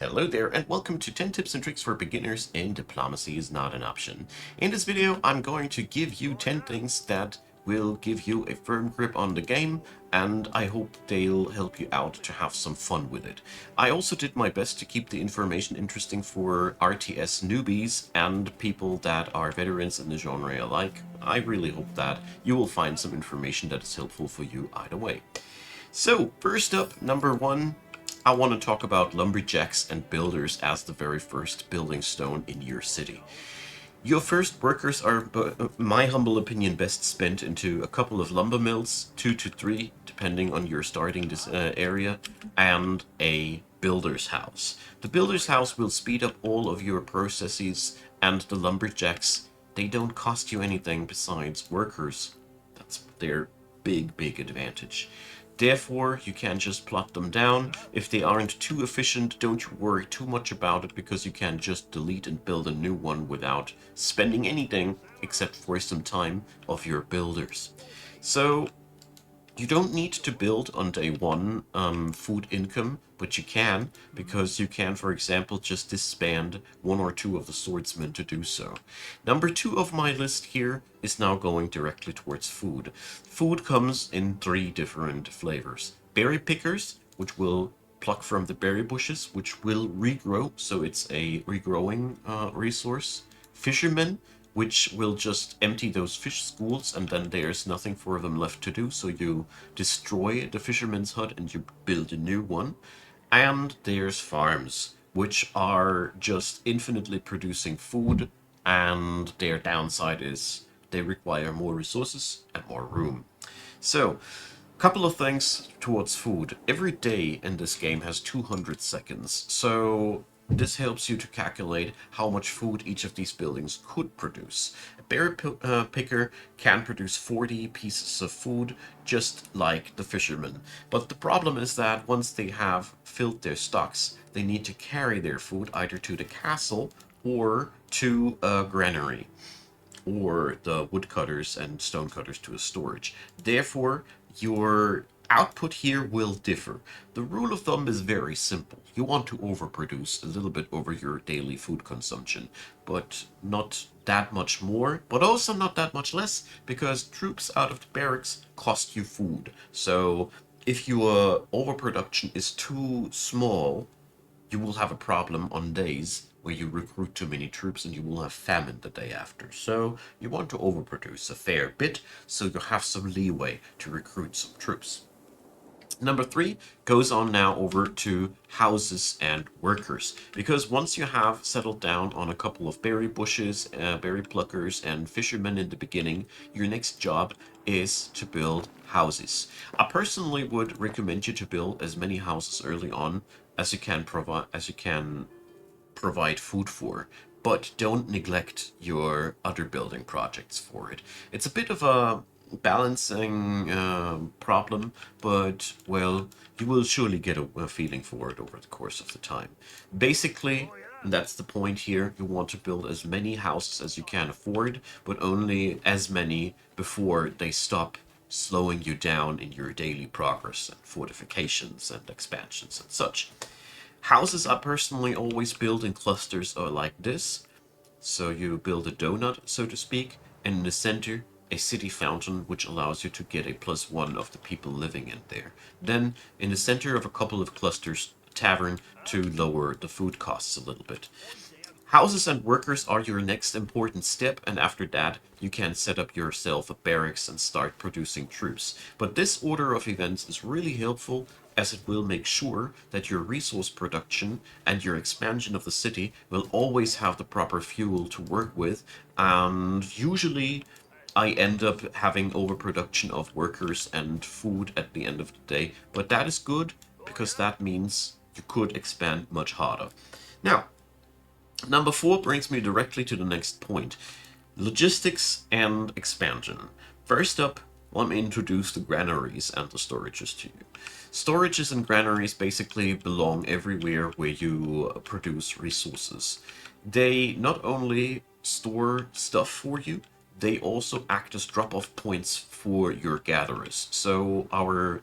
Hello there, and welcome to 10 tips and tricks for beginners in Diplomacy is Not an Option. In this video, I'm going to give you 10 things that will give you a firm grip on the game, and I hope they'll help you out to have some fun with it. I also did my best to keep the information interesting for RTS newbies and people that are veterans in the genre alike. I really hope that you will find some information that is helpful for you either way. So, first up, number one, I want to talk about lumberjacks and builders as the very first building stone in your city. Your first workers are, my humble opinion, best spent into a couple of lumber mills, 2 to 3, depending on your starting area, and a builder's house. The builder's house will speed up all of your processes, and the lumberjacks, they don't cost you anything besides workers. That's their big advantage. Therefore, you can just plot them down. If they aren't too efficient, don't you worry too much about it, because you can just delete and build a new one without spending anything except for some time of your builders. So you don't need to build on day one food income, but you can, because you can, for example, just disband 1 or 2 of the swordsmen to do so. Number 2 of my list here is now going directly towards food. Food comes in 3 different flavors. Berry pickers, which will pluck from the berry bushes, which will regrow, so it's a regrowing resource. Fishermen, which will just empty those fish schools, and then there's nothing for them left to do, so you destroy the fisherman's hut and you build a new one. And there's farms, which are just infinitely producing food, and their downside is they require more resources and more room. So, couple of things towards food. Every day in this game has 200 seconds, so this helps you to calculate how much food each of these buildings could produce. A berry picker can produce 40 pieces of food, just like the fishermen. But the problem is that once they have filled their stocks, they need to carry their food either to the castle or to a granary, or the woodcutters and stonecutters to a storage. Therefore, your output here will differ. The rule of thumb is very simple. You want to overproduce a little bit over your daily food consumption, but not that much more, but also not that much less, because troops out of the barracks cost you food. So if your overproduction is too small, you will have a problem on days where you recruit too many troops, and you will have famine the day after. So you want to overproduce a fair bit, so you have some leeway to recruit some troops. Number 3 goes on now over to houses and workers, because once you have settled down on a couple of berry bushes, berry pluckers, and fishermen in the beginning, your next job is to build houses. I personally would recommend you to build as many houses early on as you can provide food for, but don't neglect your other building projects for it. It's a bit of a balancing problem, but well, you will surely get a feeling for it over the course of the time. Basically, that's the point here. You want to build as many houses as you can afford, but only as many before they stop slowing you down in your daily progress and fortifications and expansions and such. Houses are personally always built in clusters like this. So you build a donut, so to speak, and in the center, a city fountain, which allows you to get a +1 of the people living in there. Then, in the center of a couple of clusters, a tavern to lower the food costs a little bit. Houses and workers are your next important step, and after that, you can set up yourself a barracks and start producing troops. But this order of events is really helpful, as it will make sure that your resource production and your expansion of the city will always have the proper fuel to work with, and usually I end up having overproduction of workers and food at the end of the day, but that is good, because that means you could expand much harder. Now, number 4 brings me directly to the next point: logistics and expansion. First up, let me introduce the granaries and the storages to you. Storages and granaries basically belong everywhere where you produce resources. They not only store stuff for you, they also act as drop-off points for your gatherers. So our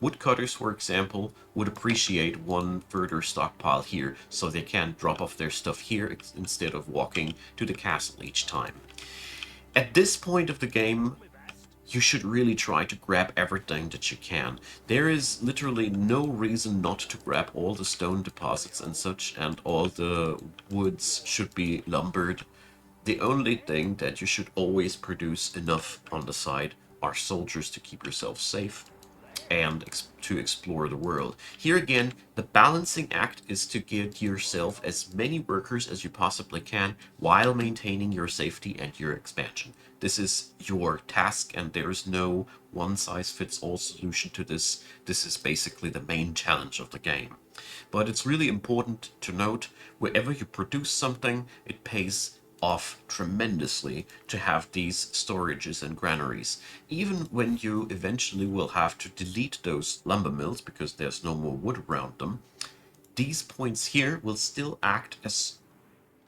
Woodcutters, for example, would appreciate one further stockpile here, so they can drop off their stuff here instead of walking to the castle each time. At this point of the game, you should really try to grab everything that you can. There is literally no reason not to grab all the stone deposits and such, and all the woods should be lumbered. The only thing that you should always produce enough on the side are soldiers to keep yourself safe and to explore the world. Here again, the balancing act is to get yourself as many workers as you possibly can while maintaining your safety and your expansion. This is your task, and there's no one-size-fits-all solution to this. This is basically the main challenge of the game. But it's really important to note, wherever you produce something, it pays off tremendously to have these storages and granaries. Even when you eventually will have to delete those lumber mills because there's no more wood around them, these points here will still act as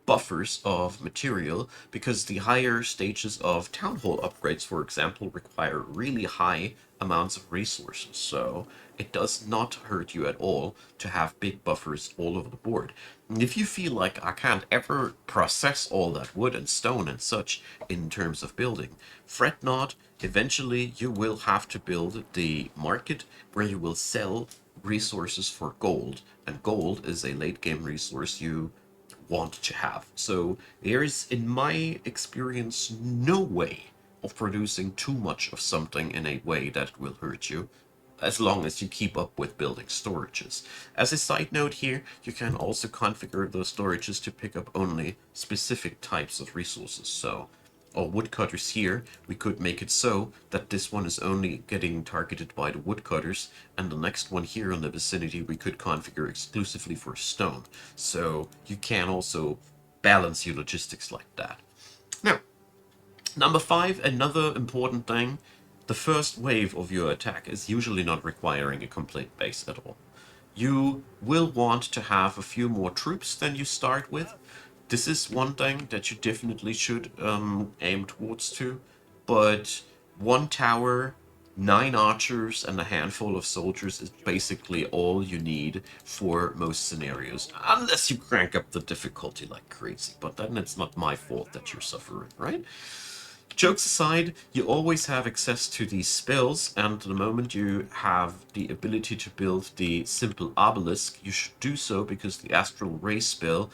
buffers of material, because the higher stages of town hall upgrades, for example, require really high amounts of resources. So it does not hurt you at all to have big buffers all over the board. And if you feel like I can't ever process all that wood and stone and such in terms of building, fret not. Eventually you will have to build the market where you will sell resources for gold, and gold is a late game resource you want to have. So there is, in my experience, no way of producing too much of something in a way that will hurt you, as long as you keep up with building storages. As a side note here, you can also configure those storages to pick up only specific types of resources. So our woodcutters here, we could make it so that this one is only getting targeted by the woodcutters, and the next one here in the vicinity we could configure exclusively for stone. So you can also balance your logistics like that. Now, number 5, another important thing. The first wave of your attack is usually not requiring a complete base at all. You will want to have a few more troops than you start with. This is one thing that you definitely should aim towards to, but one tower, 9 archers, and a handful of soldiers is basically all you need for most scenarios, unless you crank up the difficulty like crazy, but then it's not my fault that you're suffering, right? Jokes aside, you always have access to these spells, and the moment you have the ability to build the simple obelisk, you should do so, because the astral ray spell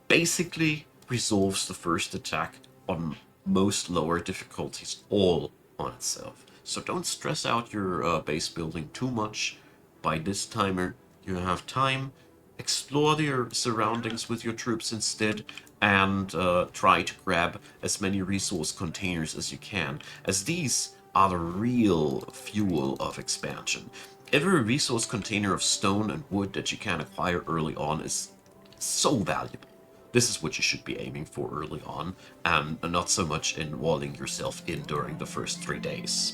basically resolves the first attack on most lower difficulties all on itself. So don't stress out your base building too much. By this timer, you have time. Explore your surroundings with your troops instead, and try to grab as many resource containers as you can, as these are the real fuel of expansion. Every resource container of stone and wood that you can acquire early on is so valuable. This is what you should be aiming for early on, and not so much in walling yourself in during the first 3 days.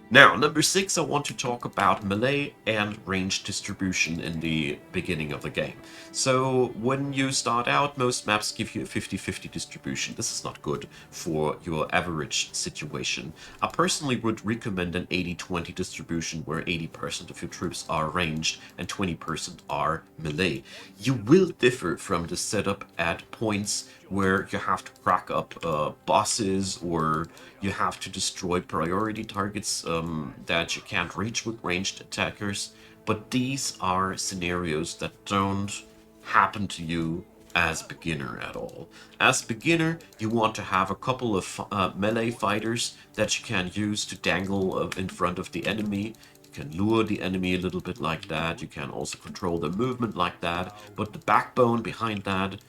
Now, number 6, I want to talk about melee and range distribution in the beginning of the game. So, when you start out, most maps give you a 50-50 distribution. This is not good for your average situation. I personally would recommend an 80-20 distribution, where 80% of your troops are ranged and 20% are melee. You will differ from the setup at points where you have to crack up bosses, or you have to destroy priority targets that you can't reach with ranged attackers. But these are scenarios that don't happen to you as beginner at all. As beginner, you want to have a couple of melee fighters that you can use to dangle in front of the enemy. You can lure the enemy a little bit like that. You can also control their movement like that. But the backbone behind that,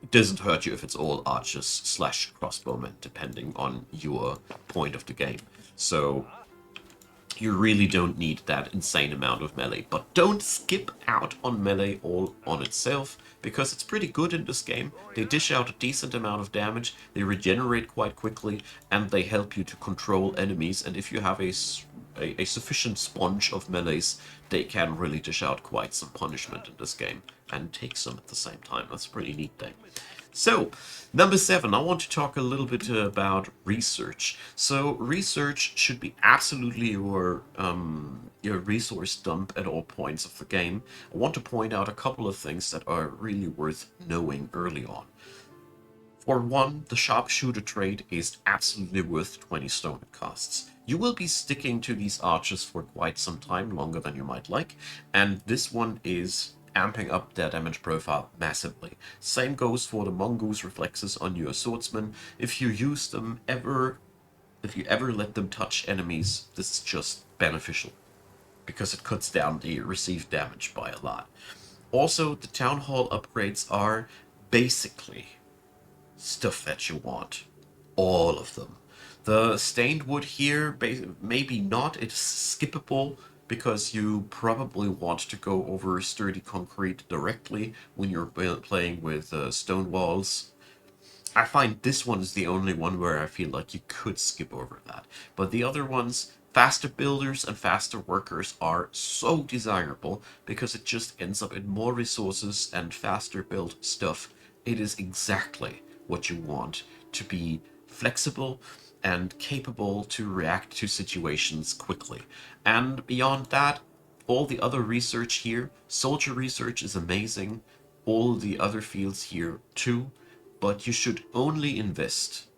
it doesn't hurt you if it's all archers slash crossbowmen, depending on your point of the game. So you really don't need that insane amount of melee. But don't skip out on melee all on itself, because it's pretty good in this game. They dish out a decent amount of damage, they regenerate quite quickly, and they help you to control enemies. And if you have a a sufficient sponge of melees, they can really dish out quite some punishment in this game and take some at the same time. That's a pretty neat thing. So, number 7, I want to talk a little bit about research. So, research should be absolutely your resource dump at all points of the game. I want to point out a couple of things that are really worth knowing early on. For one, the sharpshooter trait is absolutely worth 20 stone it costs. You will be sticking to these archers for quite some time, longer than you might like, and this one is amping up their damage profile massively. Same goes for the mongoose reflexes on your swordsman. If you use them if you ever let them touch enemies, this is just beneficial because it cuts down the received damage by a lot. Also, the town hall upgrades are basically stuff that you want. All of them. The stained wood here, maybe not. It's skippable because you probably want to go over sturdy concrete directly when you're playing with stone walls. I find this one is the only one where I feel like you could skip over that. But the other ones, faster builders and faster workers are so desirable because it just ends up in more resources and faster built stuff. It is exactly what you want to be flexible and capable to react to situations quickly. And beyond that, all the other research here, soldier research is amazing, all the other fields here too, but you should only invest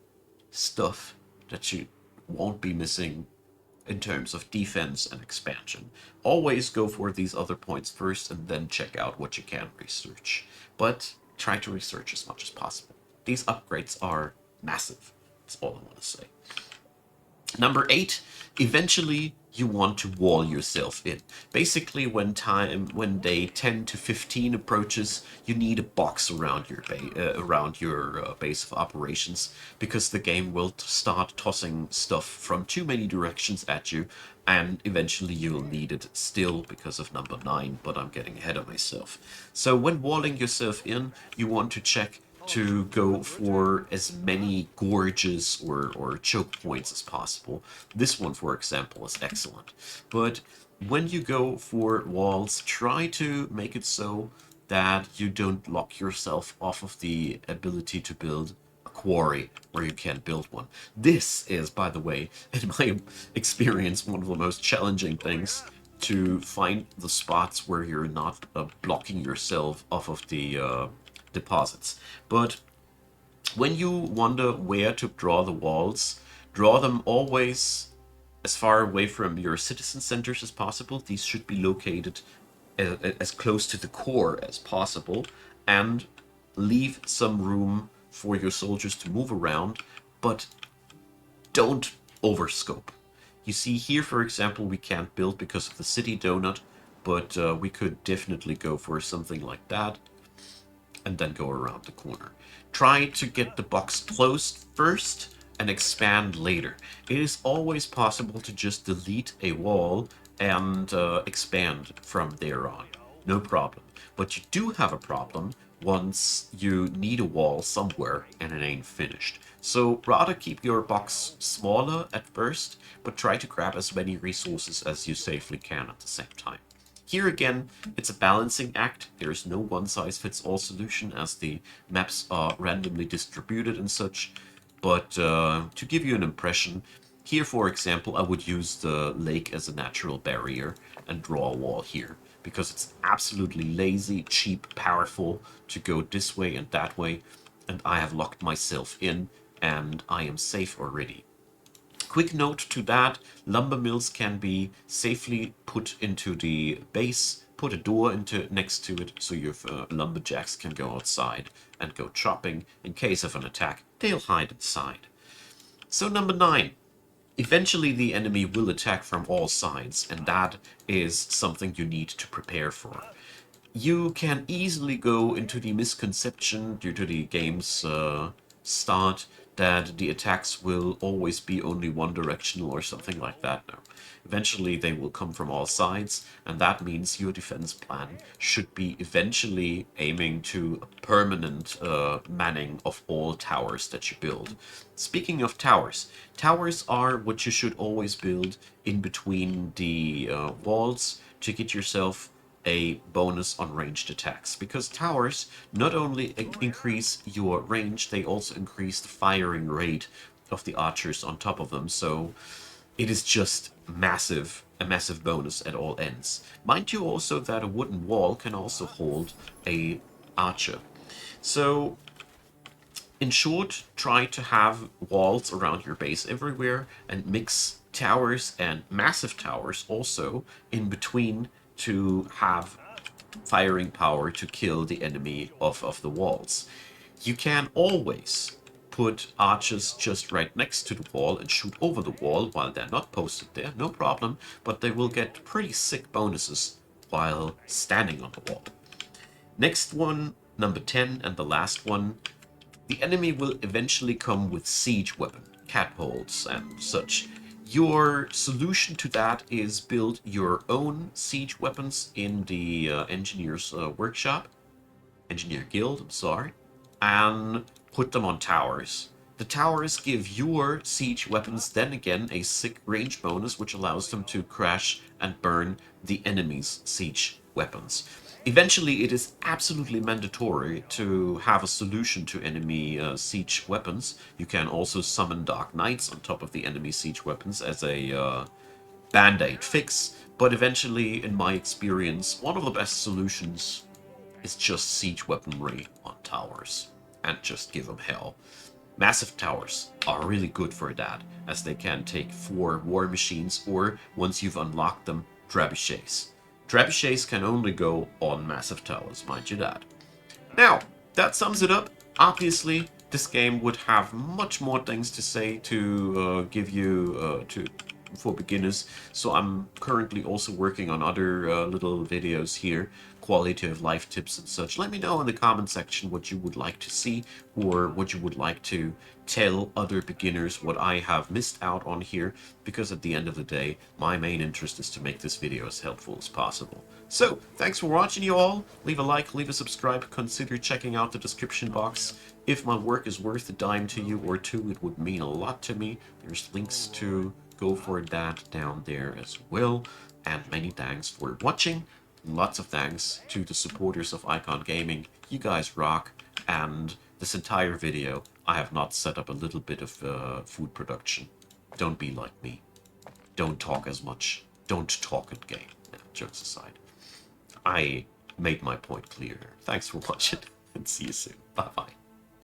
stuff that you won't be missing in terms of defense and expansion. Always go for these other points first and then check out what you can research. But try to research as much as possible. These upgrades are massive. That's all I want to say. Number 8, eventually you want to wall yourself in. Basically, when day 10 to 15 approaches, you need a box around your base of operations because the game will start tossing stuff from too many directions at you, and eventually you'll need it still because of number 9, but I'm getting ahead of myself. So when walling yourself in, you want to check to go for as many gorges or choke points as possible. This one, for example, is excellent. But when you go for walls, try to make it so that you don't lock yourself off of the ability to build a quarry where you can't build one. This is, by the way, in my experience, one of the most challenging things, to find the spots where you're not blocking yourself off of the deposits. But when you wonder where to draw the walls, draw them always as far away from your citizen centers as possible. These should be located as close to the core as possible, and leave some room for your soldiers to move around, but don't overscope. You see here, for example, we can't build because of the city donut, but we could definitely go for something like that and then go around the corner. Try to get the box closed first and expand later. It is always possible to just delete a wall and expand from there on. No problem. But you do have a problem once you need a wall somewhere and it ain't finished. So rather keep your box smaller at first, but try to grab as many resources as you safely can at the same time. Here again, it's a balancing act. There's no one-size-fits-all solution as the maps are randomly distributed and such. But to give you an impression, here, for example, I would use the lake as a natural barrier and draw a wall here, because it's absolutely lazy, cheap, powerful to go this way and that way, and I have locked myself in, and I am safe already. Quick note to that, lumber mills can be safely put into the base, put a door next to it, so your lumberjacks can go outside and go chopping. In case of an attack, they'll hide inside. So number 9. Eventually the enemy will attack from all sides, and that is something you need to prepare for. You can easily go into the misconception, due to the game's start, that the attacks will always be only one directional or something like that. No. Eventually they will come from all sides, and that means your defense plan should be eventually aiming to a permanent manning of all towers that you build. Speaking of towers, towers are what you should always build in between the walls to get yourself a bonus on ranged attacks, because towers not only increase your range, they also increase the firing rate of the archers on top of them, so it is just massive, a massive bonus at all ends. Mind you also that a wooden wall can also hold a archer. So in short, try to have walls around your base everywhere and mix towers and massive towers also in between to have firing power to kill the enemy of the walls. You can always put archers just right next to the wall and shoot over the wall while they're not posted there, no problem, but they will get pretty sick bonuses while standing on the wall. Next one, number 10, and the last one, the enemy will eventually come with siege weapon, catapults and such. Your solution to that is build your own siege weapons in the engineer's workshop, engineer guild, I'm sorry, and put them on towers. The towers give your siege weapons then again a sick range bonus, which allows them to crash and burn the enemy's siege weapons. Eventually, it is absolutely mandatory to have a solution to enemy siege weapons. You can also summon Dark Knights on top of the enemy siege weapons as a band-aid fix, but eventually, in my experience, one of the best solutions is just siege weaponry on towers, and just give them hell. Massive towers are really good for that, as they can take 4 war machines, or once you've unlocked them, trebuchets. Trebuchets can only go on massive towers, mind you that. Now, that sums it up. Obviously, this game would have much more things to say to give you for beginners, so I'm currently also working on other little videos here, quality of life tips and such. Let me know in the comment section what you would like to see, or what you would like to tell other beginners what I have missed out on here, because at the end of the day, my main interest is to make this video as helpful as possible. So, thanks for watching you all. Leave a like, leave a subscribe, consider checking out the description box. If my work is worth a dime to you or two, it would mean a lot to me. There's links to go for that down there as well. And many thanks for watching. Lots of thanks to the supporters of Icon Gaming. You guys rock. And this entire video, I have not set up a little bit of food production. Don't be like me. Don't talk as much. Don't talk and game. No, jokes aside. I made my point clear. Thanks for watching, and see you soon. Bye-bye.